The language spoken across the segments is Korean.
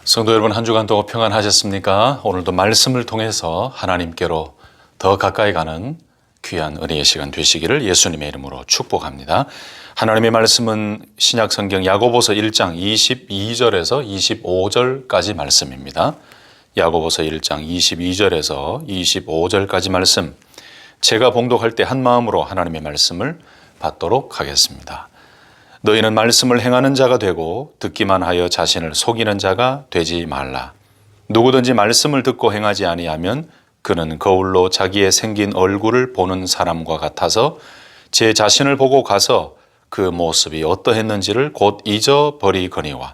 성도 여러분, 한 주간 또 평안하셨습니까? 오늘도 말씀을 통해서 하나님께로 더 가까이 가는 귀한 은혜의 시간 되시기를 예수님의 이름으로 축복합니다. 하나님의 말씀은 신약성경 야고보서 1장 22절에서 25절까지 말씀입니다. 야고보서 1장 22절에서 25절까지 말씀, 제가 봉독할 때 한 마음으로 하나님의 말씀을 받도록 하겠습니다. 너희는 말씀을 행하는 자가 되고 듣기만 하여 자신을 속이는 자가 되지 말라. 누구든지 말씀을 듣고 행하지 아니하면 그는 거울로 자기의 생긴 얼굴을 보는 사람과 같아서 제 자신을 보고 가서 그 모습이 어떠했는지를 곧 잊어버리거니와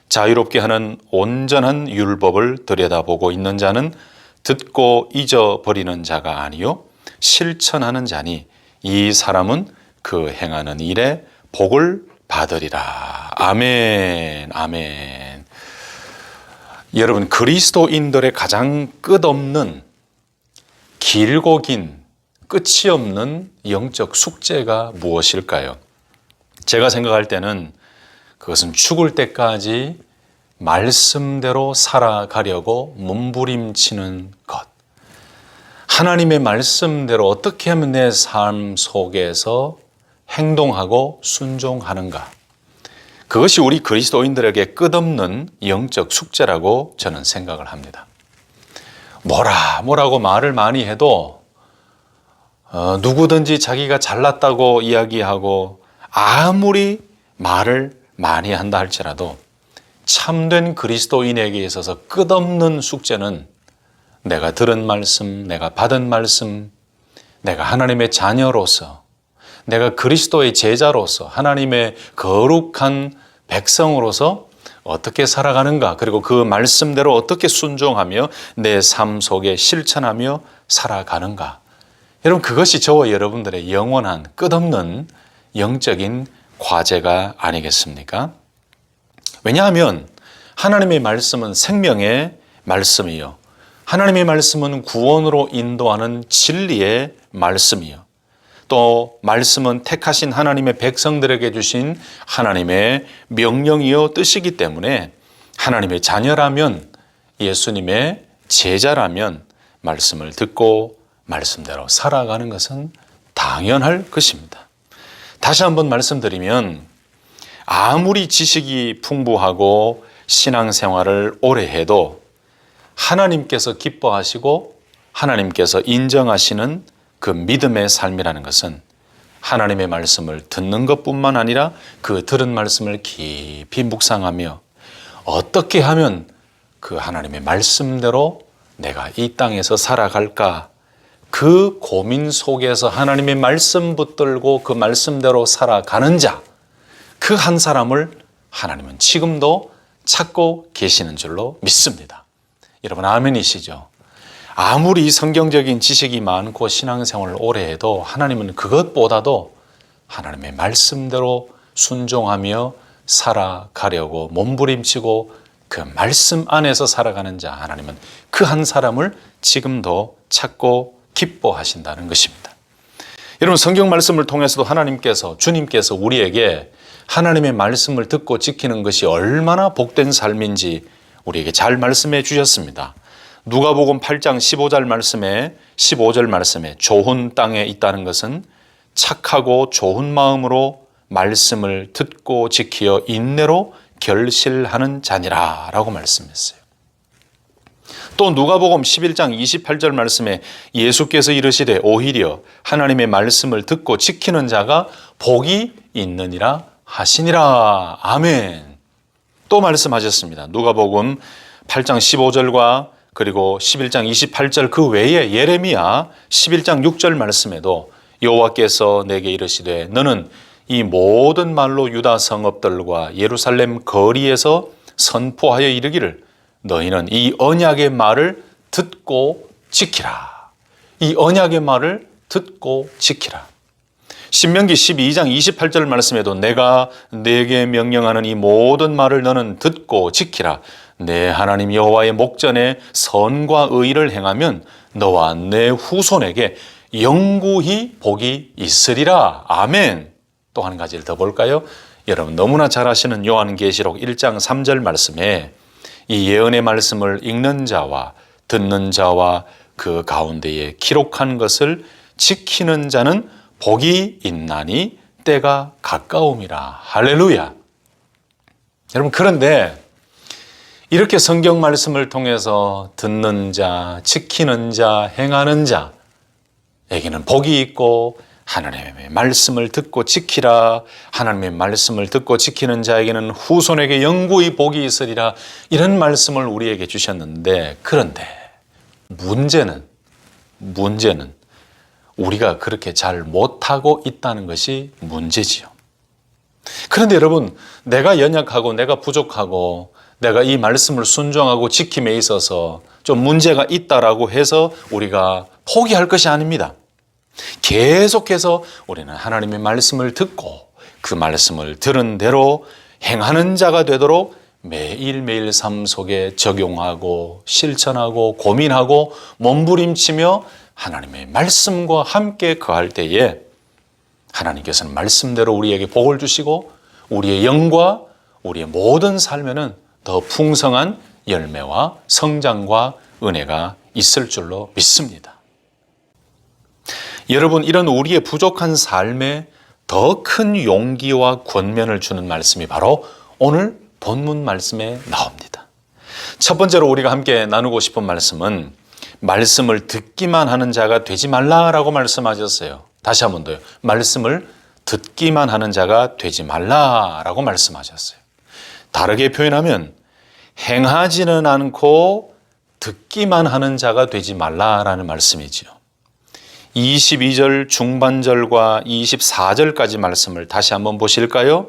자유롭게 하는 온전한 율법을 들여다보고 있는 자는 듣고 잊어버리는 자가 아니요 실천하는 자니 이 사람은 그 행하는 일에 복을 받으리라. 아멘, 아멘. 여러분, 그리스도인들의 가장 끝없는 길고 긴 끝이 없는 영적 숙제가 무엇일까요? 제가 생각할 때는 그것은 죽을 때까지 말씀대로 살아가려고 몸부림치는 것. 하나님의 말씀대로 어떻게 하면 내 삶 속에서 행동하고 순종하는가. 그것이 우리 그리스도인들에게 끝없는 영적 숙제라고 저는 생각을 합니다. 뭐라고 말을 많이 해도 누구든지 자기가 잘났다고 이야기하고 아무리 말을 많이 한다 할지라도 참된 그리스도인에게 있어서 끝없는 숙제는 내가 들은 말씀, 내가 받은 말씀, 내가 하나님의 자녀로서, 내가 그리스도의 제자로서, 하나님의 거룩한 백성으로서 어떻게 살아가는가, 그리고 그 말씀대로 어떻게 순종하며 내 삶 속에 실천하며 살아가는가. 여러분, 그것이 저와 여러분들의 영원한 끝없는 영적인 과제가 아니겠습니까? 왜냐하면 하나님의 말씀은 생명의 말씀이요, 하나님의 말씀은 구원으로 인도하는 진리의 말씀이요, 또 말씀은 택하신 하나님의 백성들에게 주신 하나님의 명령이요 뜻이기 때문에 하나님의 자녀라면, 예수님의 제자라면 말씀을 듣고 말씀대로 살아가는 것은 당연할 것입니다. 다시 한번 말씀드리면, 아무리 지식이 풍부하고 신앙생활을 오래 해도 하나님께서 기뻐하시고 하나님께서 인정하시는 그 믿음의 삶이라는 것은 하나님의 말씀을 듣는 것뿐만 아니라 그 들은 말씀을 깊이 묵상하며 어떻게 하면 그 하나님의 말씀대로 내가 이 땅에서 살아갈까, 그 고민 속에서 하나님의 말씀 붙들고 그 말씀대로 살아가는 자, 그 한 사람을 하나님은 지금도 찾고 계시는 줄로 믿습니다. 여러분, 아멘이시죠? 아무리 성경적인 지식이 많고 신앙생활을 오래 해도 하나님은 그것보다도 하나님의 말씀대로 순종하며 살아가려고 몸부림치고 그 말씀 안에서 살아가는 자, 하나님은 그 한 사람을 지금도 찾고 기뻐하신다는 것입니다. 여러분, 성경 말씀을 통해서도 하나님께서, 주님께서 우리에게 하나님의 말씀을 듣고 지키는 것이 얼마나 복된 삶인지 우리에게 잘 말씀해 주셨습니다. 누가복음 8장 15절 말씀에 좋은 땅에 있다는 것은 착하고 좋은 마음으로 말씀을 듣고 지키어 인내로 결실하는 자니라 라고 말씀했어요. 또 누가복음 11장 28절 말씀에 예수께서 이르시되 오히려 하나님의 말씀을 듣고 지키는 자가 복이 있느니라 하시니라. 아멘. 또 말씀하셨습니다. 누가복음 8장 15절과 그리고 11장 28절 그 외에 예레미야 11장 6절 말씀에도 여호와께서 내게 이르시되 너는 이 모든 말로 유다 성읍들과 예루살렘 거리에서 선포하여 이르기를 너희는 이 언약의 말을 듣고 지키라. 이 언약의 말을 듣고 지키라. 신명기 12장 28절 말씀에도 내가 네게 명령하는 이 모든 말을 너는 듣고 지키라. 내 하나님 여호와의 목전에 선과 의를 행하면 너와 내 후손에게 영구히 복이 있으리라. 아멘. 또 한 가지를 더 볼까요? 여러분 너무나 잘 아시는 요한계시록 1장 3절 말씀에 이 예언의 말씀을 읽는 자와 듣는 자와 그 가운데에 기록한 것을 지키는 자는 복이 있나니 때가 가까움이라. 할렐루야. 여러분, 그런데 이렇게 성경 말씀을 통해서 듣는 자, 지키는 자, 행하는 자에게는 복이 있고, 하나님의 말씀을 듣고 지키라, 하나님의 말씀을 듣고 지키는 자에게는 후손에게 영구히 복이 있으리라, 이런 말씀을 우리에게 주셨는데, 그런데 문제는 우리가 그렇게 잘 못하고 있다는 것이 문제지요. 그런데 여러분, 내가 연약하고 내가 부족하고 내가 이 말씀을 순종하고 지킴에 있어서 좀 문제가 있다라고 해서 우리가 포기할 것이 아닙니다. 계속해서 우리는 하나님의 말씀을 듣고 그 말씀을 들은 대로 행하는 자가 되도록 매일매일 삶 속에 적용하고 실천하고 고민하고 몸부림치며 하나님의 말씀과 함께 거할 때에 하나님께서는 말씀대로 우리에게 복을 주시고 우리의 영과 우리의 모든 삶에는 더 풍성한 열매와 성장과 은혜가 있을 줄로 믿습니다. 여러분, 이런 우리의 부족한 삶에 더 큰 용기와 권면을 주는 말씀이 바로 오늘 본문 말씀에 나옵니다. 첫 번째로 우리가 함께 나누고 싶은 말씀은 말씀을 듣기만 하는 자가 되지 말라라고 말씀하셨어요. 다시 한 번 더요. 말씀을 듣기만 하는 자가 되지 말라라고 말씀하셨어요. 다르게 표현하면 행하지는 않고 듣기만 하는 자가 되지 말라라는 말씀이지요. 22절 중반절과 24절까지 말씀을 다시 한번 보실까요?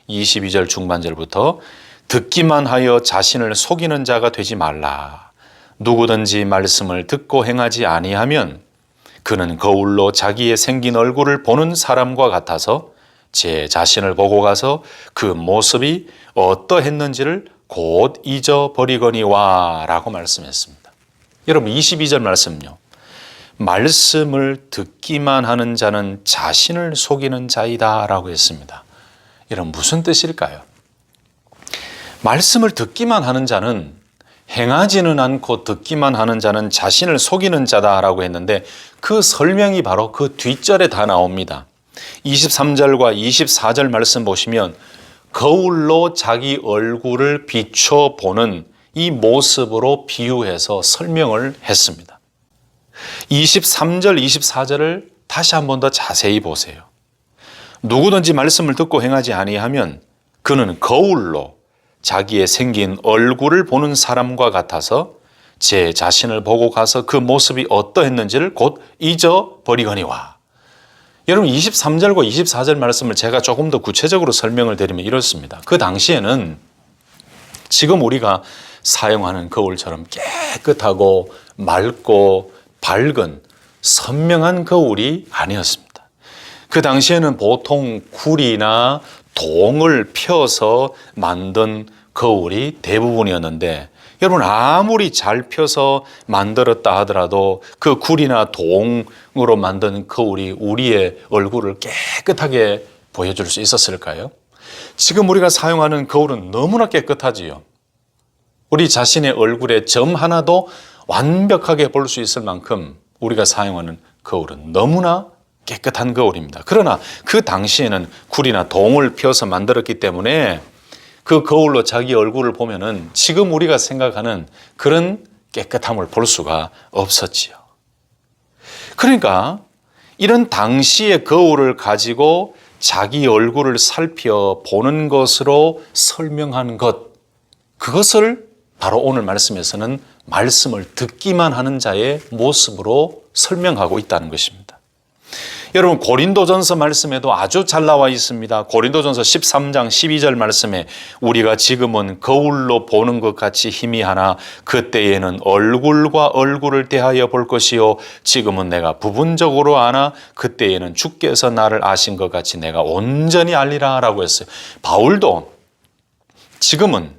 22절 중반절부터 듣기만 하여 자신을 속이는 자가 되지 말라. 누구든지 말씀을 듣고 행하지 아니하면 그는 거울로 자기의 생긴 얼굴을 보는 사람과 같아서 제 자신을 보고 가서 그 모습이 어떠했는지를 곧 잊어버리거니와 라고 말씀했습니다. 여러분, 22절 말씀요. 말씀을 듣기만 하는 자는 자신을 속이는 자이다 라고 했습니다. 여러분, 무슨 뜻일까요? 말씀을 듣기만 하는 자는, 행하지는 않고 듣기만 하는 자는 자신을 속이는 자다라고 했는데 그 설명이 바로 그 뒷절에 다 나옵니다. 23절과 24절 말씀 보시면 거울로 자기 얼굴을 비춰보는 이 모습으로 비유해서 설명을 했습니다. 23절, 24절을 다시 한 번 더 자세히 보세요. 누구든지 말씀을 듣고 행하지 아니하면 그는 거울로 자기의 생긴 얼굴을 보는 사람과 같아서 제 자신을 보고 가서 그 모습이 어떠했는지를 곧 잊어버리거니와. 여러분, 23절과 24절 말씀을 제가 조금 더 구체적으로 설명을 드리면 이렇습니다. 그 당시에는 지금 우리가 사용하는 거울처럼 깨끗하고 맑고 밝은 선명한 거울이 아니었습니다. 그 당시에는 보통 굴이나 동을 펴서 만든 거울이 대부분이었는데, 여러분, 아무리 잘 펴서 만들었다 하더라도 그 굴이나 동으로 만든 거울이 우리의 얼굴을 깨끗하게 보여줄 수 있었을까요? 지금 우리가 사용하는 거울은 너무나 깨끗하지요. 우리 자신의 얼굴에 점 하나도 완벽하게 볼 수 있을 만큼 우리가 사용하는 거울은 너무나 깨끗한 거울입니다. 그러나 그 당시에는 굴이나 동을 펴서 만들었기 때문에 그 거울로 자기 얼굴을 보면은 지금 우리가 생각하는 그런 깨끗함을 볼 수가 없었지요. 그러니까 이런 당시의 거울을 가지고 자기 얼굴을 살펴보는 것으로 설명한 것, 그것을 바로 오늘 말씀에서는 말씀을 듣기만 하는 자의 모습으로 설명하고 있다는 것입니다. 여러분, 고린도전서 말씀에도 아주 잘 나와 있습니다. 고린도전서 13장 12절 말씀에 우리가 지금은 거울로 보는 것 같이 희미하나 그때에는 얼굴과 얼굴을 대하여 볼 것이요 지금은 내가 부분적으로 아나 그때에는 주께서 나를 아신 것 같이 내가 온전히 알리라 라고 했어요. 바울도 지금은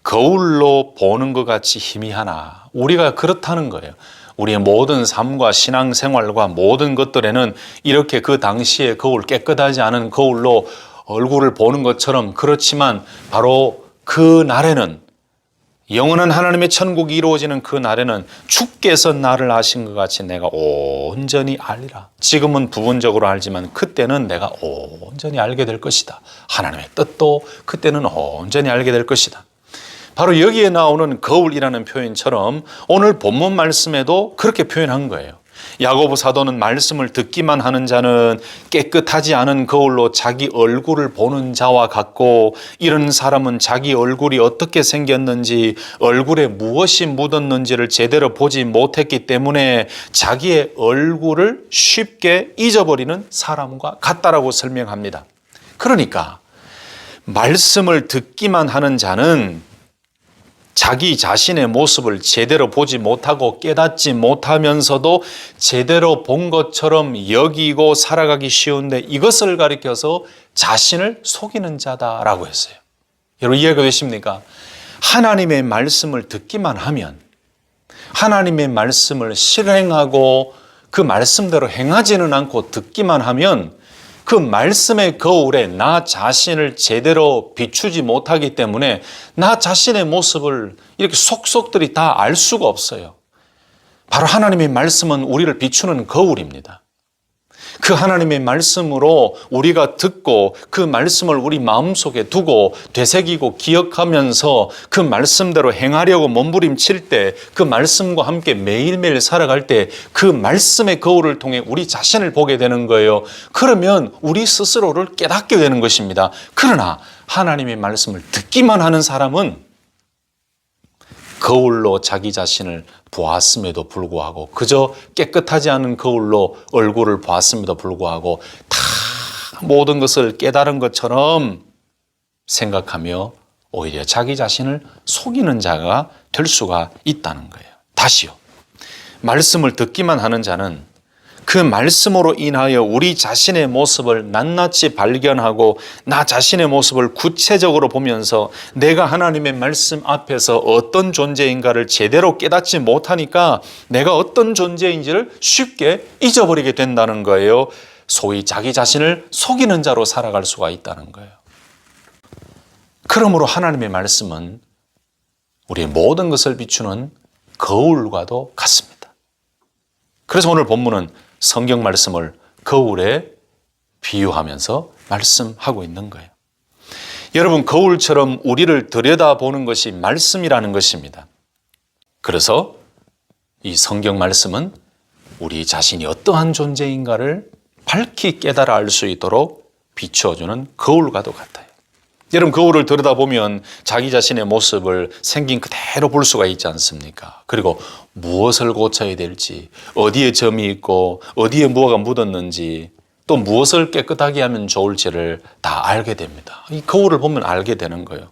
거울로 보는 것 같이 희미하나, 우리가 그렇다는 거예요. 우리의 모든 삶과 신앙생활과 모든 것들에는 이렇게 그 당시에 거울, 깨끗하지 않은 거울로 얼굴을 보는 것처럼 그렇지만 바로 그 날에는 영원한 하나님의 천국이 이루어지는 그 날에는 주께서 나를 아신 것 같이 내가 온전히 알리라. 지금은 부분적으로 알지만 그때는 내가 온전히 알게 될 것이다. 하나님의 뜻도 그때는 온전히 알게 될 것이다. 바로 여기에 나오는 거울이라는 표현처럼 오늘 본문 말씀에도 그렇게 표현한 거예요. 야고보 사도는 말씀을 듣기만 하는 자는 깨끗하지 않은 거울로 자기 얼굴을 보는 자와 같고, 이런 사람은 자기 얼굴이 어떻게 생겼는지, 얼굴에 무엇이 묻었는지를 제대로 보지 못했기 때문에 자기의 얼굴을 쉽게 잊어버리는 사람과 같다라고 설명합니다. 그러니까 말씀을 듣기만 하는 자는 자기 자신의 모습을 제대로 보지 못하고 깨닫지 못하면서도 제대로 본 것처럼 여기고 살아가기 쉬운데, 이것을 가리켜서 자신을 속이는 자다라고 했어요. 여러분 이해가 되십니까? 하나님의 말씀을 듣기만 하면, 하나님의 말씀을 실행하고 그 말씀대로 행하지는 않고 듣기만 하면 그 말씀의 거울에 나 자신을 제대로 비추지 못하기 때문에 나 자신의 모습을 이렇게 속속들이 다 알 수가 없어요. 바로 하나님의 말씀은 우리를 비추는 거울입니다. 그 하나님의 말씀으로 우리가 듣고 그 말씀을 우리 마음속에 두고 되새기고 기억하면서 그 말씀대로 행하려고 몸부림칠 때, 그 말씀과 함께 매일매일 살아갈 때 그 말씀의 거울을 통해 우리 자신을 보게 되는 거예요. 그러면 우리 스스로를 깨닫게 되는 것입니다. 그러나 하나님의 말씀을 듣기만 하는 사람은 거울로 자기 자신을 보았음에도 불구하고, 그저 깨끗하지 않은 거울로 얼굴을 보았음에도 불구하고 다 모든 것을 깨달은 것처럼 생각하며 오히려 자기 자신을 속이는 자가 될 수가 있다는 거예요. 다시요. 말씀을 듣기만 하는 자는 그 말씀으로 인하여 우리 자신의 모습을 낱낱이 발견하고 나 자신의 모습을 구체적으로 보면서 내가 하나님의 말씀 앞에서 어떤 존재인가를 제대로 깨닫지 못하니까 내가 어떤 존재인지를 쉽게 잊어버리게 된다는 거예요. 소위 자기 자신을 속이는 자로 살아갈 수가 있다는 거예요. 그러므로 하나님의 말씀은 우리의 모든 것을 비추는 거울과도 같습니다. 그래서 오늘 본문은 성경 말씀을 거울에 비유하면서 말씀하고 있는 거예요. 여러분, 거울처럼 우리를 들여다보는 것이 말씀이라는 것입니다. 그래서 이 성경 말씀은 우리 자신이 어떠한 존재인가를 밝히 깨달아 알 수 있도록 비추어주는 거울과도 같아요. 여러분, 거울을 들여다보면 자기 자신의 모습을 생긴 그대로 볼 수가 있지 않습니까? 그리고 무엇을 고쳐야 될지, 어디에 점이 있고 어디에 무엇가 묻었는지, 또 무엇을 깨끗하게 하면 좋을지를 다 알게 됩니다. 이 거울을 보면 알게 되는 거예요.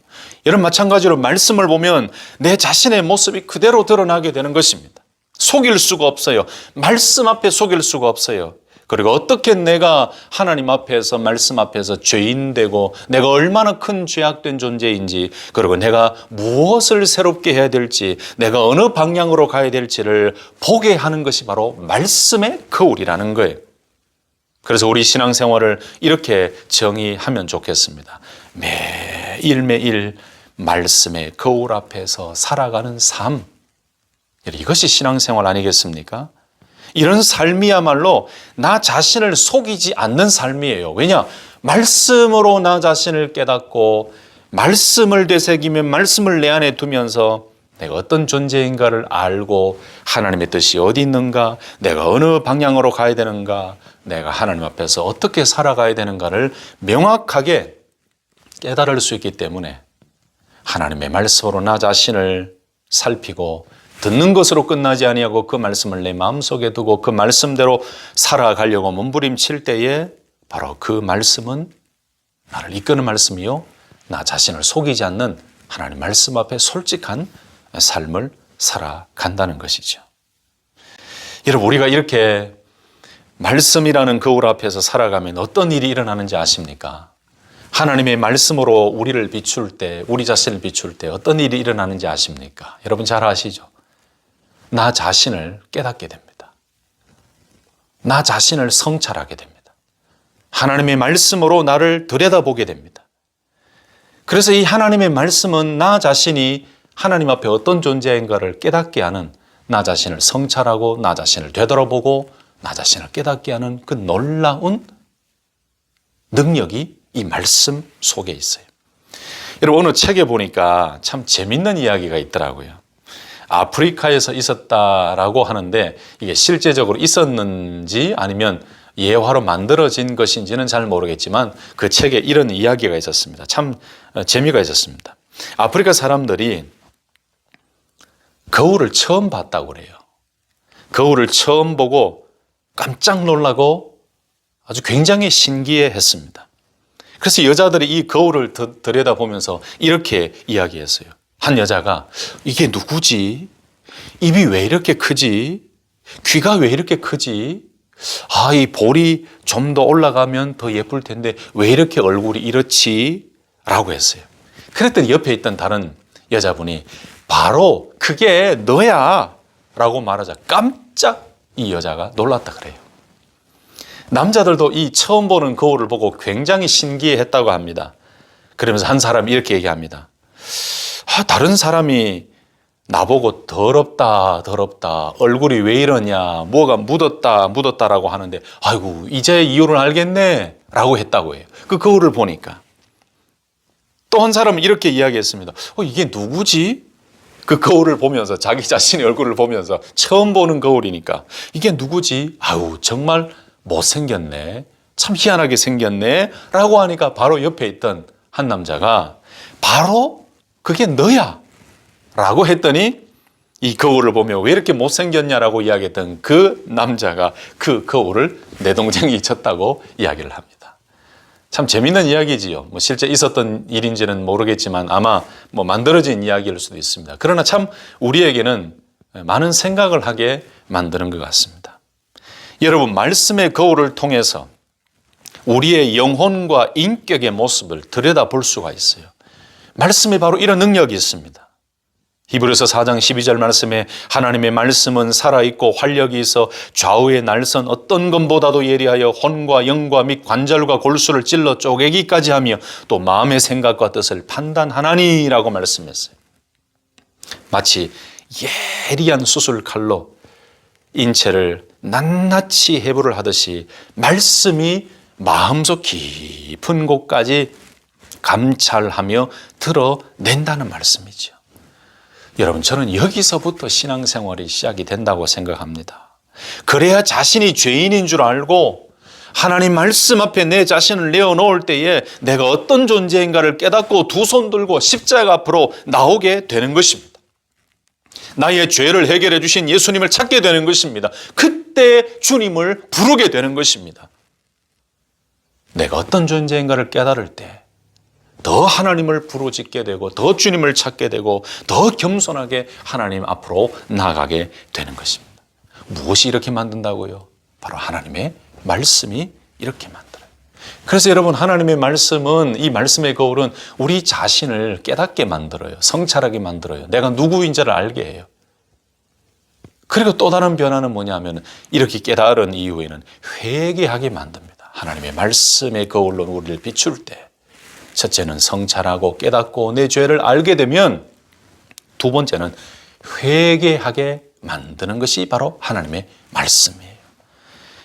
여러분, 마찬가지로 말씀을 보면 내 자신의 모습이 그대로 드러나게 되는 것입니다. 속일 수가 없어요. 말씀 앞에 속일 수가 없어요. 그리고 어떻게 내가 하나님 앞에서, 말씀 앞에서 죄인되고 내가 얼마나 큰 죄악된 존재인지, 그리고 내가 무엇을 새롭게 해야 될지, 내가 어느 방향으로 가야 될지를 보게 하는 것이 바로 말씀의 거울이라는 거예요. 그래서 우리 신앙생활을 이렇게 정의하면 좋겠습니다. 매일매일 말씀의 거울 앞에서 살아가는 삶, 이것이 신앙생활 아니겠습니까? 이런 삶이야말로 나 자신을 속이지 않는 삶이에요. 왜냐? 말씀으로 나 자신을 깨닫고 말씀을 되새기면 말씀을 내 안에 두면서 내가 어떤 존재인가를 알고 하나님의 뜻이 어디 있는가, 내가 어느 방향으로 가야 되는가, 내가 하나님 앞에서 어떻게 살아가야 되는가를 명확하게 깨달을 수 있기 때문에 하나님의 말씀으로 나 자신을 살피고 듣는 것으로 끝나지 아니하고 그 말씀을 내 마음속에 두고 그 말씀대로 살아가려고 몸부림칠 때에 바로 그 말씀은 나를 이끄는 말씀이요, 나 자신을 속이지 않는 하나님 말씀 앞에 솔직한 삶을 살아간다는 것이죠. 여러분, 우리가 이렇게 말씀이라는 거울 앞에서 살아가면 어떤 일이 일어나는지 아십니까? 하나님의 말씀으로 우리를 비출 때, 우리 자신을 비출 때 어떤 일이 일어나는지 아십니까? 여러분 잘 아시죠? 나 자신을 깨닫게 됩니다. 나 자신을 성찰하게 됩니다. 하나님의 말씀으로 나를 들여다보게 됩니다. 그래서 이 하나님의 말씀은 나 자신이 하나님 앞에 어떤 존재인가를 깨닫게 하는, 나 자신을 성찰하고 나 자신을 되돌아보고 나 자신을 깨닫게 하는 그 놀라운 능력이 이 말씀 속에 있어요. 여러분, 어느 책에 보니까 참 재밌는 이야기가 있더라고요. 아프리카에서 있었다라고 하는데 이게 실제적으로 있었는지 아니면 예화로 만들어진 것인지는 잘 모르겠지만 그 책에 이런 이야기가 있었습니다. 참 재미가 있었습니다. 아프리카 사람들이 거울을 처음 봤다고 그래요. 거울을 처음 보고 깜짝 놀라고 아주 굉장히 신기해했습니다. 그래서 여자들이 이 거울을 들여다보면서 이렇게 이야기했어요. 한 여자가 이게 누구지? 입이 왜 이렇게 크지? 귀가 왜 이렇게 크지? 이 볼이 좀 더 올라가면 더 예쁠 텐데 왜 이렇게 얼굴이 이렇지? 라고 했어요. 그랬더니 옆에 있던 다른 여자분이 바로 그게 너야 라고 말하자 깜짝 이 여자가 놀랐다 그래요. 남자들도 이 처음 보는 거울을 보고 굉장히 신기했다고 합니다. 그러면서 한 사람이 이렇게 얘기합니다. 다른 사람이 나보고 더럽다 얼굴이 왜 이러냐, 뭐가 묻었다라고 하는데 아이고 이제 이유를 알겠네 라고 했다고 해요. 그 거울을 보니까. 또 한 사람은 이렇게 이야기했습니다. 이게 누구지? 그 거울을 보면서 자기 자신의 얼굴을 보면서 처음 보는 거울이니까 이게 누구지? 정말 못생겼네, 참 희한하게 생겼네 라고 하니까 바로 옆에 있던 한 남자가 바로 그게 너야 라고 했더니 이 거울을 보며 왜 이렇게 못생겼냐라고 이야기했던 그 남자가 그 거울을 내 동생이 쳤다고 이야기를 합니다. 참 재밌는 이야기지요. 실제 있었던 일인지는 모르겠지만 아마 만들어진 이야기일 수도 있습니다. 그러나 참 우리에게는 많은 생각을 하게 만드는 것 같습니다. 여러분, 말씀의 거울을 통해서 우리의 영혼과 인격의 모습을 들여다볼 수가 있어요. 말씀에 바로 이런 능력이 있습니다. 히브리서 4장 12절 말씀에 하나님의 말씀은 살아있고 활력이 있어 좌우의 날선 어떤 것보다도 예리하여 혼과 영과 및 관절과 골수를 찔러 쪼개기까지 하며 또 마음의 생각과 뜻을 판단하나니라고 말씀했어요. 마치 예리한 수술칼로 인체를 낱낱이 해부를 하듯이 말씀이 마음속 깊은 곳까지 감찰하며 드러낸다는 말씀이죠. 여러분, 저는 여기서부터 신앙생활이 시작이 된다고 생각합니다. 그래야 자신이 죄인인 줄 알고 하나님 말씀 앞에 내 자신을 내어놓을 때에 내가 어떤 존재인가를 깨닫고 두 손 들고 십자가 앞으로 나오게 되는 것입니다. 나의 죄를 해결해 주신 예수님을 찾게 되는 것입니다. 그때 주님을 부르게 되는 것입니다. 내가 어떤 존재인가를 깨달을 때 더 하나님을 부르짖게 되고 더 주님을 찾게 되고 더 겸손하게 하나님 앞으로 나아가게 되는 것입니다. 무엇이 이렇게 만든다고요? 바로 하나님의 말씀이 이렇게 만들어요. 그래서 여러분, 하나님의 말씀은, 이 말씀의 거울은 우리 자신을 깨닫게 만들어요. 성찰하게 만들어요. 내가 누구인지를 알게 해요. 그리고 또 다른 변화는 뭐냐면 이렇게 깨달은 이후에는 회개하게 만듭니다. 하나님의 말씀의 거울로 우리를 비출 때 첫째는 성찰하고 깨닫고 내 죄를 알게 되면 두 번째는 회개하게 만드는 것이 바로 하나님의 말씀이에요.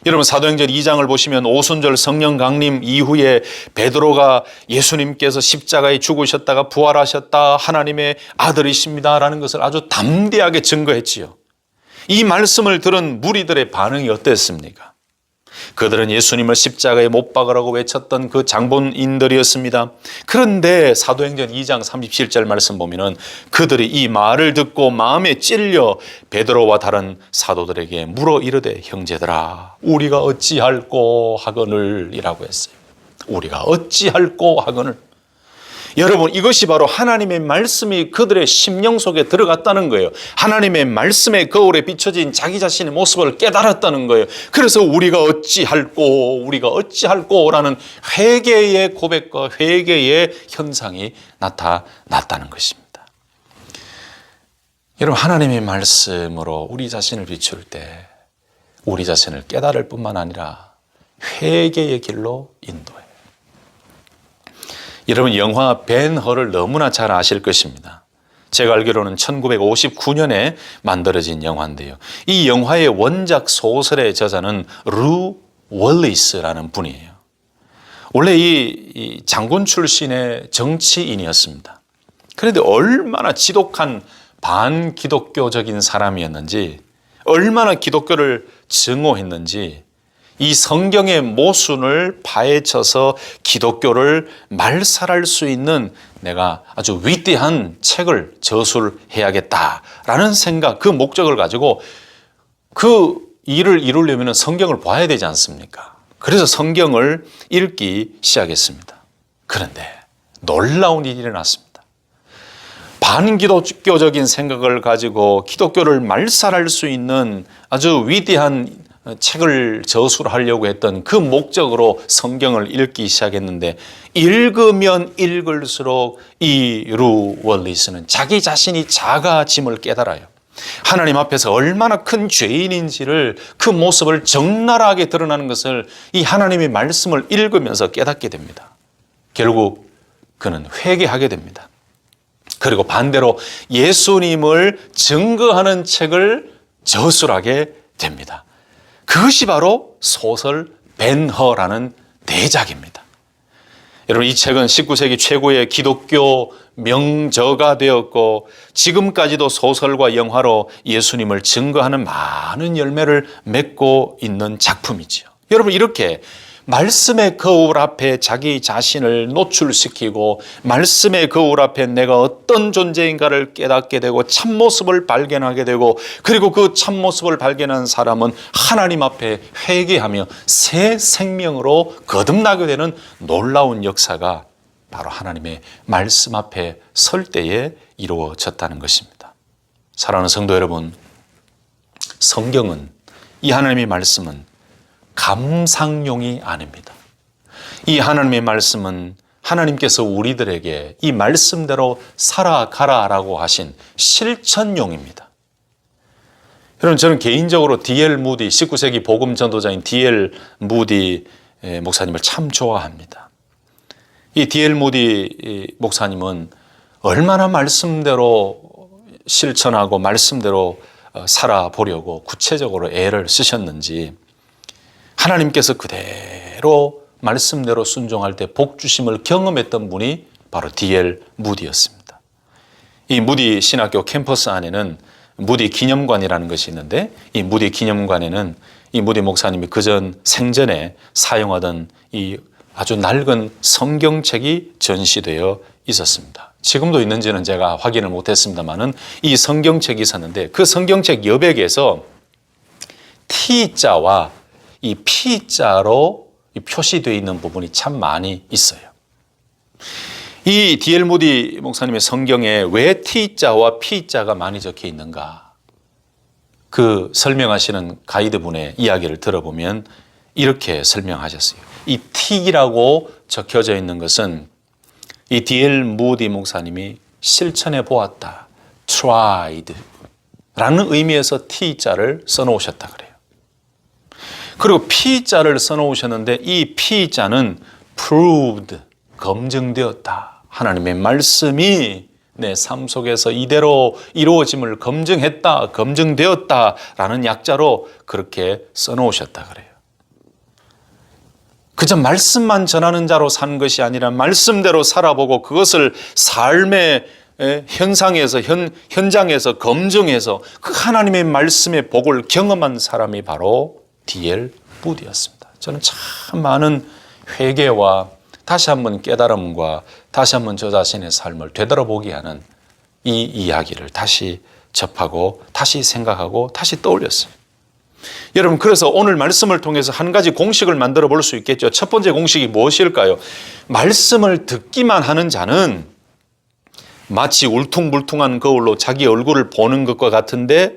여러분, 사도행전 2장을 보시면 오순절 성령 강림 이후에 베드로가 예수님께서 십자가에 죽으셨다가 부활하셨다, 하나님의 아들이십니다라는 것을 아주 담대하게 증거했지요. 이 말씀을 들은 무리들의 반응이 어땠습니까? 그들은 예수님을 십자가에 못 박으라고 외쳤던 그 장본인들이었습니다. 그런데 사도행전 2장 37절 말씀 보면은 그들이 이 말을 듣고 마음에 찔려 베드로와 다른 사도들에게 물어 이르되 형제들아 우리가 어찌할꼬 하거늘 이라고 했어요. 우리가 어찌할꼬 하거늘. 여러분, 이것이 바로 하나님의 말씀이 그들의 심령 속에 들어갔다는 거예요. 하나님의 말씀의 거울에 비춰진 자기 자신의 모습을 깨달았다는 거예요. 그래서 우리가 어찌할꼬라는 회개의 고백과 회개의 현상이 나타났다는 것입니다. 여러분, 하나님의 말씀으로 우리 자신을 비출 때 우리 자신을 깨달을 뿐만 아니라 회개의 길로 인도해요. 여러분, 영화 벤 허를 너무나 잘 아실 것입니다. 제가 알기로는 1959년에 만들어진 영화인데요. 이 영화의 원작 소설의 저자는 루 월리스라는 분이에요. 원래 이 장군 출신의 정치인이었습니다. 그런데 얼마나 지독한 반기독교적인 사람이었는지, 얼마나 기독교를 증오했는지 이 성경의 모순을 파헤쳐서 기독교를 말살할 수 있는 내가 아주 위대한 책을 저술해야겠다라는 생각, 그 목적을 가지고 그 일을 이루려면 성경을 봐야 되지 않습니까? 그래서 성경을 읽기 시작했습니다. 그런데 놀라운 일이 일어났습니다. 반기독교적인 생각을 가지고 기독교를 말살할 수 있는 아주 위대한 책을 저술하려고 했던 그 목적으로 성경을 읽기 시작했는데, 읽으면 읽을수록 이 루 월리스는 자기 자신이 작아짐을 깨달아요. 하나님 앞에서 얼마나 큰 죄인인지를, 그 모습을 적나라하게 드러나는 것을 이 하나님의 말씀을 읽으면서 깨닫게 됩니다. 결국 그는 회개하게 됩니다. 그리고 반대로 예수님을 증거하는 책을 저술하게 됩니다. 그것이 바로 소설 벤허라는 대작입니다. 여러분, 이 책은 19세기 최고의 기독교 명저가 되었고 지금까지도 소설과 영화로 예수님을 증거하는 많은 열매를 맺고 있는 작품이지요. 여러분, 이렇게 말씀의 거울 앞에 자기 자신을 노출시키고 말씀의 거울 앞에 내가 어떤 존재인가를 깨닫게 되고 참모습을 발견하게 되고, 그리고 그 참모습을 발견한 사람은 하나님 앞에 회개하며 새 생명으로 거듭나게 되는 놀라운 역사가 바로 하나님의 말씀 앞에 설 때에 이루어졌다는 것입니다. 사랑하는 성도 여러분, 성경은, 이 하나님의 말씀은 감상용이 아닙니다. 이 하나님의 말씀은 하나님께서 우리들에게 이 말씀대로 살아가라라고 하신 실천용입니다. 여러분, 저는 개인적으로 D.L. 무디, 19세기 복음 전도자인 D.L. 무디 목사님을 참 좋아합니다. 이 D.L. 무디 목사님은 얼마나 말씀대로 실천하고 말씀대로 살아보려고 구체적으로 애를 쓰셨는지, 하나님께서 그대로 말씀대로 순종할 때 복 주심을 경험했던 분이 바로 D.L. 무디였습니다. 이 무디 신학교 캠퍼스 안에는 무디 기념관이라는 것이 있는데, 이 무디 기념관에는 이 무디 목사님이 그전 생전에 사용하던 이 아주 낡은 성경책이 전시되어 있었습니다. 지금도 있는지는 제가 확인을 못했습니다만은 이 성경책이 있었는데, 그 성경책 여백에서 T자와 이 P자로 표시되어 있는 부분이 참 많이 있어요. 이 D.L. 무디 목사님의 성경에 왜 T자와 P자가 많이 적혀 있는가, 그 설명하시는 가이드분의 이야기를 들어보면 이렇게 설명하셨어요. 이 T라고 적혀져 있는 것은 이 D.L. 무디 목사님이 실천해 보았다, tried 라는 의미에서 T자를 써놓으셨다 그래요. 그리고 P자를 써놓으셨는데, 이 P자는 proved, 검증되었다. 하나님의 말씀이 내 삶 속에서 이대로 이루어짐을 검증했다, 검증되었다라는 약자로 그렇게 써놓으셨다 그래요. 그저 말씀만 전하는 자로 산 것이 아니라 말씀대로 살아보고 그것을 삶의 현상에서 현장에서 검증해서 그 하나님의 말씀의 복을 경험한 사람이 바로 D.L. 무디였습니다. 저는 참 많은 회개와 다시 한번 깨달음과 다시 한번 저 자신의 삶을 되돌아보게 하는 이 이야기를 다시 접하고 다시 생각하고 다시 떠올렸어요. 여러분, 그래서 오늘 말씀을 통해서 한 가지 공식을 만들어 볼 수 있겠죠. 첫 번째 공식이 무엇일까요? 말씀을 듣기만 하는 자는 마치 울퉁불퉁한 거울로 자기 얼굴을 보는 것과 같은데,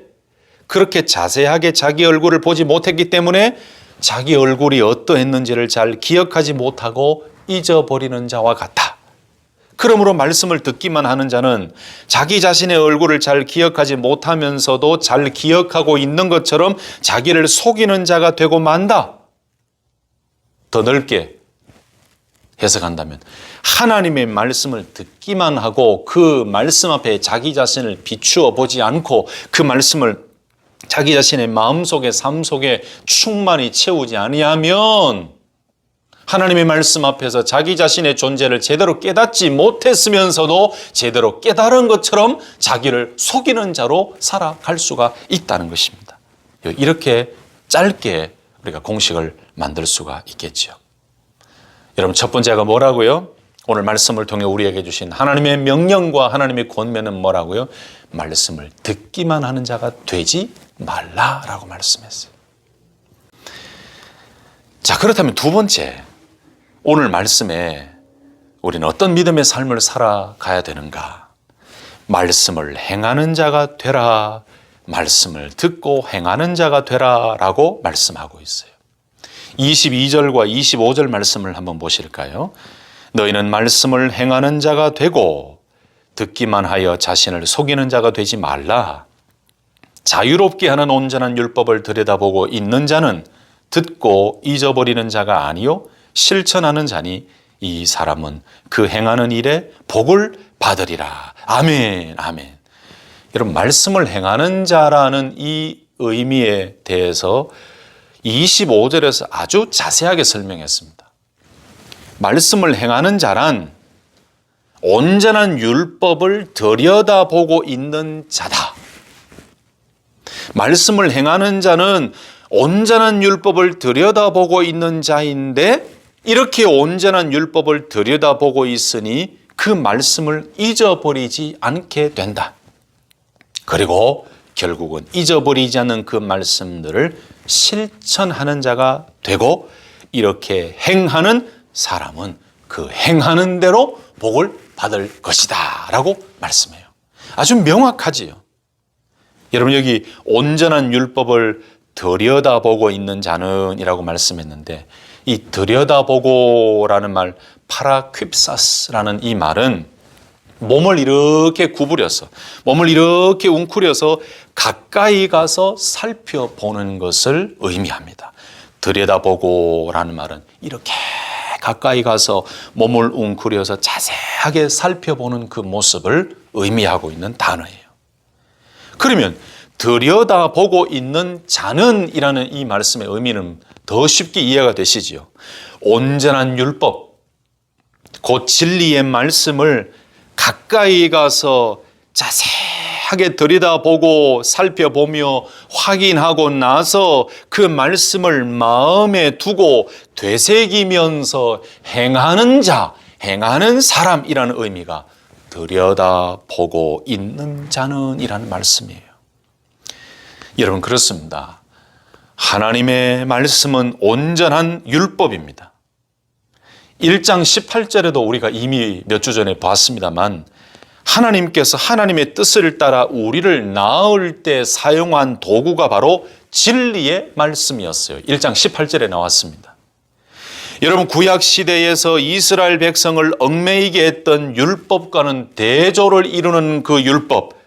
그렇게 자세하게 자기 얼굴을 보지 못했기 때문에 자기 얼굴이 어떠했는지를 잘 기억하지 못하고 잊어버리는 자와 같다. 그러므로 말씀을 듣기만 하는 자는 자기 자신의 얼굴을 잘 기억하지 못하면서도 잘 기억하고 있는 것처럼 자기를 속이는 자가 되고 만다. 더 넓게 해석한다면 하나님의 말씀을 듣기만 하고 그 말씀 앞에 자기 자신을 비추어 보지 않고 그 말씀을 자기 자신의 마음속에 삶 속에 충만히 채우지 아니하면 하나님의 말씀 앞에서 자기 자신의 존재를 제대로 깨닫지 못했으면서도 제대로 깨달은 것처럼 자기를 속이는 자로 살아갈 수가 있다는 것입니다. 이렇게 짧게 우리가 공식을 만들 수가 있겠죠. 여러분, 첫 번째가 뭐라고요? 오늘 말씀을 통해 우리에게 주신 하나님의 명령과 하나님의 권면은 뭐라고요? 말씀을 듣기만 하는 자가 되지 말라라고 말씀했어요. 자, 그렇다면 두 번째, 오늘 말씀에 우리는 어떤 믿음의 삶을 살아가야 되는가? 말씀을 행하는 자가 되라, 말씀을 듣고 행하는 자가 되라 라고 말씀하고 있어요. 22절과 25절 말씀을 한번 보실까요? 너희는 말씀을 행하는 자가 되고 듣기만 하여 자신을 속이는 자가 되지 말라. 자유롭게 하는 온전한 율법을 들여다보고 있는 자는 듣고 잊어버리는 자가 아니요 실천하는 자니 이 사람은 그 행하는 일에 복을 받으리라. 아멘, 아멘. 여러분, 말씀을 행하는 자라는 이 의미에 대해서 25절에서 아주 자세하게 설명했습니다. 말씀을 행하는 자란 온전한 율법을 들여다보고 있는 자다. 말씀을 행하는 자는 온전한 율법을 들여다보고 있는 자인데 이렇게 온전한 율법을 들여다보고 있으니 그 말씀을 잊어버리지 않게 된다. 그리고 결국은 잊어버리지 않는 그 말씀들을 실천하는 자가 되고 이렇게 행하는 사람은 그 행하는 대로 복을 받을 것이다 라고 말씀해요. 아주 명확하지요. 여러분, 여기 온전한 율법을 들여다보고 있는 자는 이라고 말씀했는데 이 들여다보고라는 말, 파라퀴프사스라는 이 말은 몸을 이렇게 구부려서, 몸을 이렇게 웅크려서 가까이 가서 살펴보는 것을 의미합니다. 들여다보고라는 말은 이렇게 가까이 가서 몸을 웅크려서 자세하게 살펴보는 그 모습을 의미하고 있는 단어예요. 그러면 들여다보고 있는 자는 이라는 이 말씀의 의미는 더 쉽게 이해가 되시지요. 온전한 율법, 곧 진리의 말씀을 가까이 가서 자세하게 들여다보고 살펴보며 확인하고 나서 그 말씀을 마음에 두고 되새기면서 행하는 자, 행하는 사람이라는 의미가 들여다보고 있는 자는 이라는 말씀이에요. 여러분, 그렇습니다. 하나님의 말씀은 온전한 율법입니다. 1장 18절에도 우리가 이미 몇 주 전에 봤습니다만 하나님께서 하나님의 뜻을 따라 우리를 낳을 때 사용한 도구가 바로 진리의 말씀이었어요. 1장 18절에 나왔습니다. 여러분, 구약 시대에서 이스라엘 백성을 얽매이게 했던 율법과는 대조를 이루는 그 율법,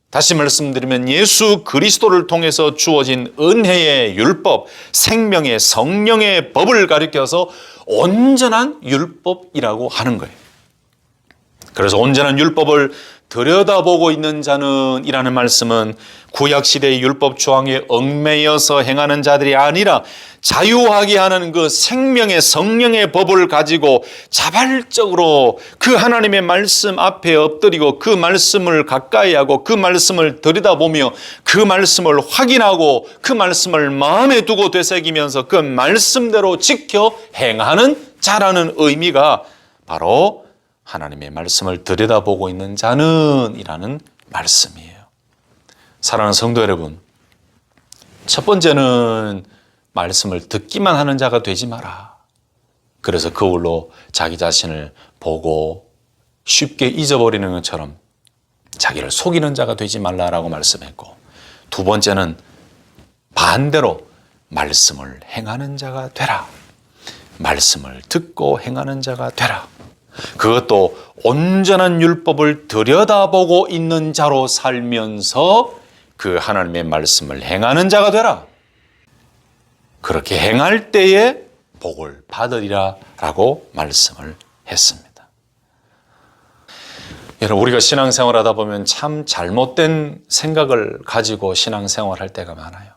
다시 말씀드리면 예수 그리스도를 통해서 주어진 은혜의 율법, 생명의 성령의 법을 가리켜서 온전한 율법이라고 하는 거예요. 그래서 온전한 율법을 들여다보고 있는 자는 이라는 말씀은 구약시대의 율법 조항에 얽매여서 행하는 자들이 아니라 자유하게 하는 그 생명의 성령의 법을 가지고 자발적으로 그 하나님의 말씀 앞에 엎드리고 그 말씀을 가까이 하고 그 말씀을 들여다보며 그 말씀을 확인하고 그 말씀을 마음에 두고 되새기면서 그 말씀대로 지켜 행하는 자라는 의미가 바로 하나님의 말씀을 들여다보고 있는 자는 이라는 말씀이에요. 사랑하는 성도 여러분, 첫 번째는 말씀을 듣기만 하는 자가 되지 마라. 그래서 그걸로 자기 자신을 보고 쉽게 잊어버리는 것처럼 자기를 속이는 자가 되지 말라라고 말씀했고, 두 번째는 반대로 말씀을 행하는 자가 되라. 말씀을 듣고 행하는 자가 되라. 그것도 온전한 율법을 들여다보고 있는 자로 살면서 그 하나님의 말씀을 행하는 자가 되라. 그렇게 행할 때에 복을 받으리라 라고 말씀을 했습니다. 여러분, 우리가 신앙생활하다 보면 참 잘못된 생각을 가지고 신앙생활할 때가 많아요.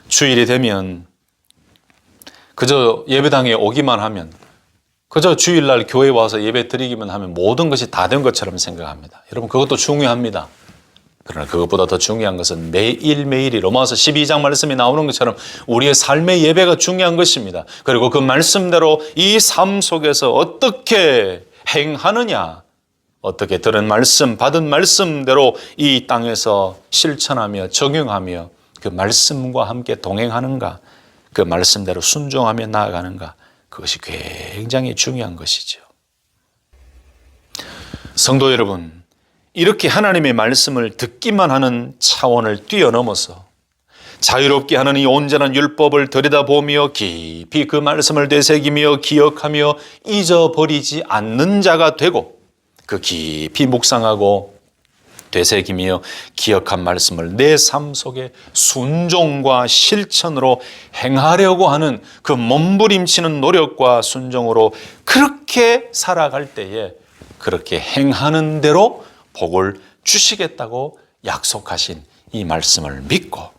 주일이 되면 그저 예배당에 오기만 하면, 그저 주일날 교회에 와서 예배 드리기만 하면 모든 것이 다 된 것처럼 생각합니다. 여러분, 그것도 중요합니다. 그러나 그것보다 더 중요한 것은 매일매일이 로마서 12장 말씀이 나오는 것처럼 우리의 삶의 예배가 중요한 것입니다. 그리고 그 말씀대로 이 삶 속에서 어떻게 행하느냐, 어떻게 들은 말씀, 받은 말씀대로 이 땅에서 실천하며 적용하며 그 말씀과 함께 동행하는가, 그 말씀대로 순종하며 나아가는가, 그것이 굉장히 중요한 것이죠. 성도 여러분, 이렇게 하나님의 말씀을 듣기만 하는 차원을 뛰어넘어서 자유롭게 하는 이 온전한 율법을 들여다보며 깊이 그 말씀을 되새기며 기억하며 잊어버리지 않는 자가 되고, 그 깊이 묵상하고 되새기며 기억한 말씀을 내 삶 속에 순종과 실천으로 행하려고 하는 그 몸부림치는 노력과 순종으로 그렇게 살아갈 때에 그렇게 행하는 대로 복을 주시겠다고 약속하신 이 말씀을 믿고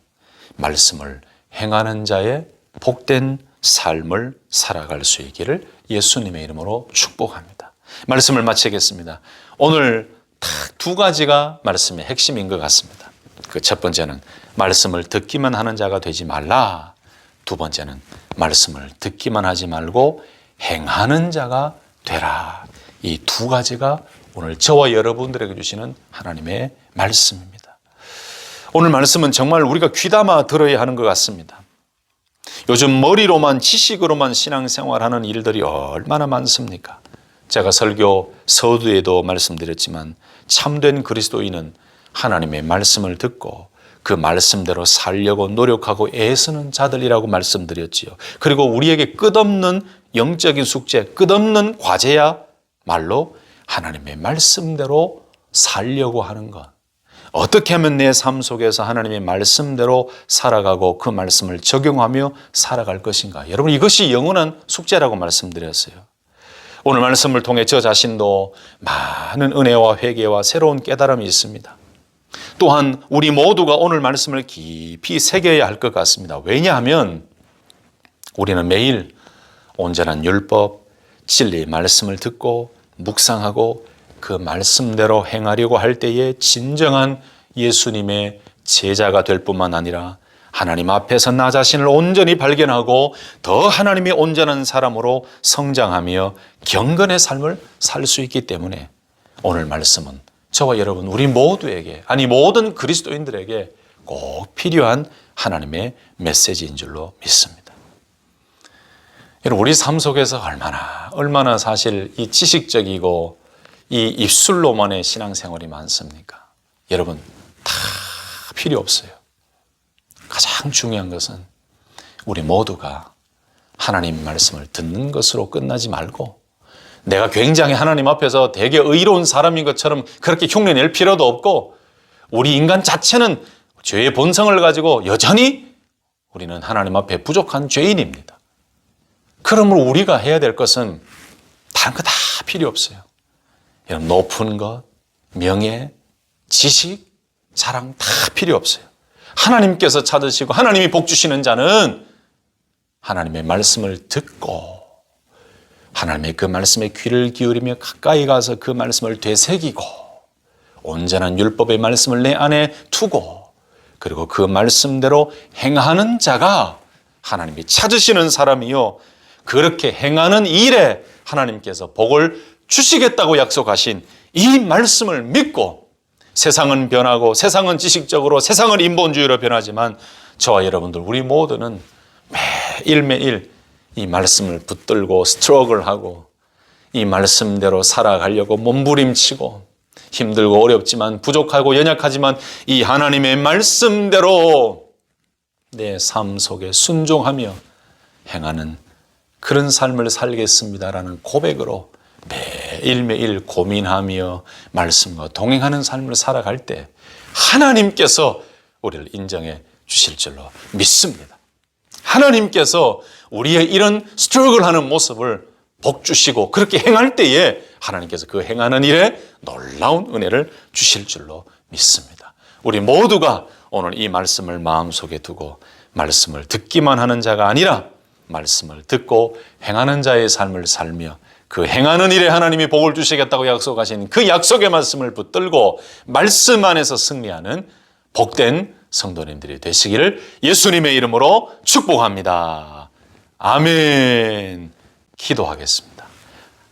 말씀을 행하는 자의 복된 삶을 살아갈 수 있기를 예수님의 이름으로 축복합니다. 말씀을 마치겠습니다. 오늘 딱 두 가지가 말씀의 핵심인 것 같습니다. 그 첫 번째는 말씀을 듣기만 하는 자가 되지 말라. 두 번째는 말씀을 듣기만 하지 말고 행하는 자가 되라. 이 두 가지가 오늘 저와 여러분들에게 주시는 하나님의 말씀입니다. 오늘 말씀은 정말 우리가 귀담아 들어야 하는 것 같습니다. 요즘 머리로만 지식으로만 신앙생활하는 일들이 얼마나 많습니까? 제가 설교 서두에도 말씀드렸지만 참된 그리스도인은 하나님의 말씀을 듣고 그 말씀대로 살려고 노력하고 애쓰는 자들이라고 말씀드렸지요. 그리고 우리에게 끝없는 영적인 숙제, 끝없는 과제야말로 하나님의 말씀대로 살려고 하는 것. 어떻게 하면 내 삶 속에서 하나님의 말씀대로 살아가고 그 말씀을 적용하며 살아갈 것인가. 여러분, 이것이 영원한 숙제라고 말씀드렸어요. 오늘 말씀을 통해 저 자신도 많은 은혜와 회개와 새로운 깨달음이 있습니다. 또한 우리 모두가 오늘 말씀을 깊이 새겨야 할 것 같습니다. 왜냐하면 우리는 매일 온전한 율법, 진리 말씀을 듣고 묵상하고 그 말씀대로 행하려고 할 때에 진정한 예수님의 제자가 될 뿐만 아니라 하나님 앞에서 나 자신을 온전히 발견하고 더 하나님의 온전한 사람으로 성장하며 경건의 삶을 살 수 있기 때문에 오늘 말씀은 저와 여러분 우리 모두에게, 아니 모든 그리스도인들에게 꼭 필요한 하나님의 메시지인 줄로 믿습니다. 여러분, 우리 삶 속에서 얼마나 사실 이 지식적이고 이 입술로만의 신앙생활이 많습니까? 여러분, 다 필요 없어요. 가장 중요한 것은 우리 모두가 하나님 말씀을 듣는 것으로 끝나지 말고 내가 굉장히 하나님 앞에서 되게 의로운 사람인 것처럼 그렇게 흉내낼 필요도 없고, 우리 인간 자체는 죄의 본성을 가지고 여전히 우리는 하나님 앞에 부족한 죄인입니다. 그러므로 우리가 해야 될 것은 다른 거 다 필요 없어요. 여러분, 높은 것, 명예, 지식, 자랑 다 필요 없어요. 하나님께서 찾으시고 하나님이 복 주시는 자는 하나님의 말씀을 듣고 하나님의 그 말씀에 귀를 기울이며 가까이 가서 그 말씀을 되새기고 온전한 율법의 말씀을 내 안에 두고 그리고 그 말씀대로 행하는 자가 하나님이 찾으시는 사람이요, 그렇게 행하는 일에 하나님께서 복을 주시겠다고 약속하신 이 말씀을 믿고, 세상은 변하고 세상은 지식적으로, 세상은 인본주의로 변하지만 저와 여러분들 우리 모두는 매일매일 이 말씀을 붙들고 스트러글하고 이 말씀대로 살아가려고 몸부림치고 힘들고 어렵지만 부족하고 연약하지만 이 하나님의 말씀대로 내 삶 속에 순종하며 행하는 그런 삶을 살겠습니다라는 고백으로 매일매일 고민하며 말씀과 동행하는 삶을 살아갈 때 하나님께서 우리를 인정해 주실 줄로 믿습니다. 하나님께서 우리의 이런 스트러글하는 모습을 복 주시고 그렇게 행할 때에 하나님께서 그 행하는 일에 놀라운 은혜를 주실 줄로 믿습니다. 우리 모두가 오늘 이 말씀을 마음속에 두고 말씀을 듣기만 하는 자가 아니라 말씀을 듣고 행하는 자의 삶을 살며 그 행하는 일에 하나님이 복을 주시겠다고 약속하신 그 약속의 말씀을 붙들고 말씀 안에서 승리하는 복된 성도님들이 되시기를 예수님의 이름으로 축복합니다. 아멘. 기도하겠습니다.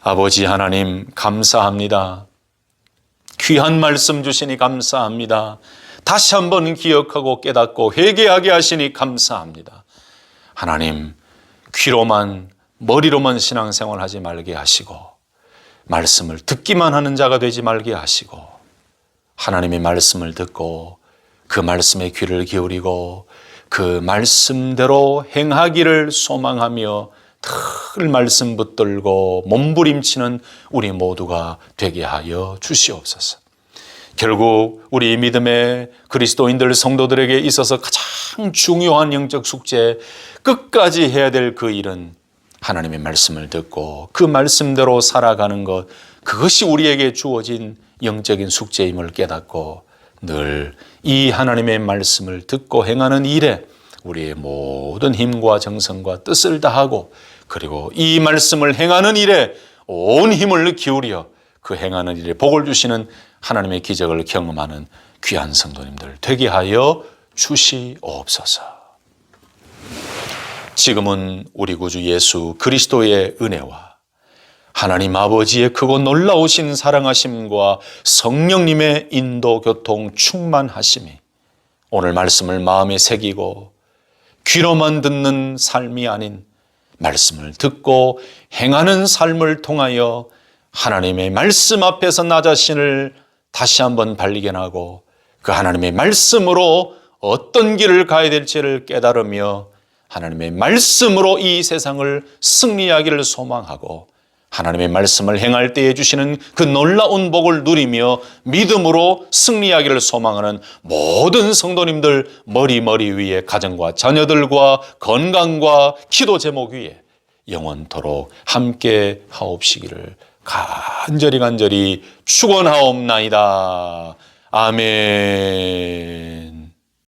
아버지 하나님 감사합니다. 귀한 말씀 주시니 감사합니다. 다시 한번 기억하고 깨닫고 회개하게 하시니 감사합니다. 하나님, 귀로만 머리로만 신앙생활 하지 말게 하시고 말씀을 듣기만 하는 자가 되지 말게 하시고 하나님의 말씀을 듣고 그 말씀에 귀를 기울이고 그 말씀대로 행하기를 소망하며 늘 말씀 붙들고 몸부림치는 우리 모두가 되게 하여 주시옵소서. 결국 우리 믿음의 그리스도인들 성도들에게 있어서 가장 중요한 영적 숙제, 끝까지 해야 될 그 일은 하나님의 말씀을 듣고 그 말씀대로 살아가는 것, 그것이 우리에게 주어진 영적인 숙제임을 깨닫고 늘 이 하나님의 말씀을 듣고 행하는 일에 우리의 모든 힘과 정성과 뜻을 다하고 그리고 이 말씀을 행하는 일에 온 힘을 기울여 그 행하는 일에 복을 주시는 하나님의 기적을 경험하는 귀한 성도님들 되게 하여 주시옵소서. 지금은 우리 구주 예수 그리스도의 은혜와 하나님 아버지의 크고 놀라우신 사랑하심과 성령님의 인도 교통 충만하심이 오늘 말씀을 마음에 새기고 귀로만 듣는 삶이 아닌 말씀을 듣고 행하는 삶을 통하여 하나님의 말씀 앞에서 나 자신을 다시 한번 발견하고 그 하나님의 말씀으로 어떤 길을 가야 될지를 깨달으며 하나님의 말씀으로 이 세상을 승리하기를 소망하고 하나님의 말씀을 행할 때에 주시는 그 놀라운 복을 누리며 믿음으로 승리하기를 소망하는 모든 성도님들 머리 위에 가정과 자녀들과 건강과 기도 제목 위에 영원토록 함께 하옵시기를 간절히 축원하옵나이다. 아멘.